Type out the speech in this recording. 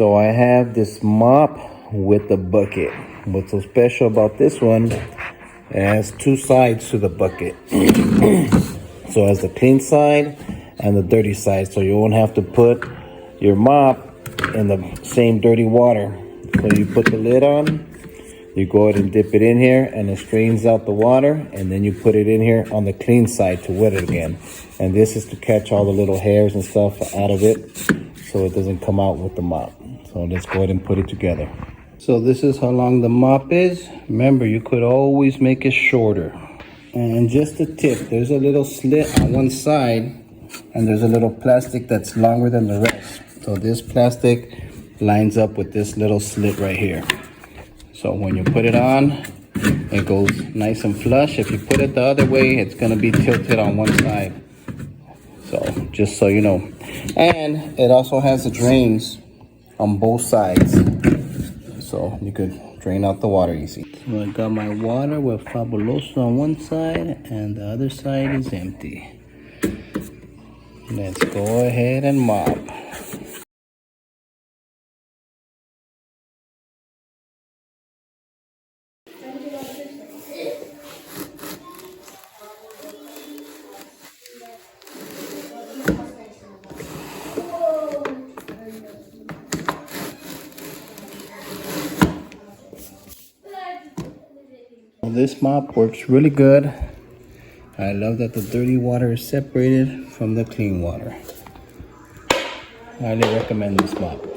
So I have this mop with the bucket. What's so special about this one, it has two sides to the bucket. So it has the clean side and the dirty side, so you won't have to put your mop in the same dirty water. So you put the lid on, you go ahead and dip it in here, and it strains out the water, and then you put it in here on the clean side to wet it again. And this is to catch all the little hairs and stuff out of it, so it doesn't come out with the mop. So let's go ahead and put it together. So this is how long the mop is. Remember, you could always make it shorter. And just a tip, there's a little slit on one side, and there's a little plastic that's longer than the rest. So this plastic lines up with this little slit right here. So when you put it on, it goes nice and flush. If you put it the other way, it's gonna be tilted on one side. So just so you know. And it also has the drains on both sides, so you could drain out the water easy. So I got my water with Fabuloso on one side, and the other side is empty. Let's go ahead and mop. This mop works really good. I love that the dirty water is separated from the clean water. Highly recommend this mop.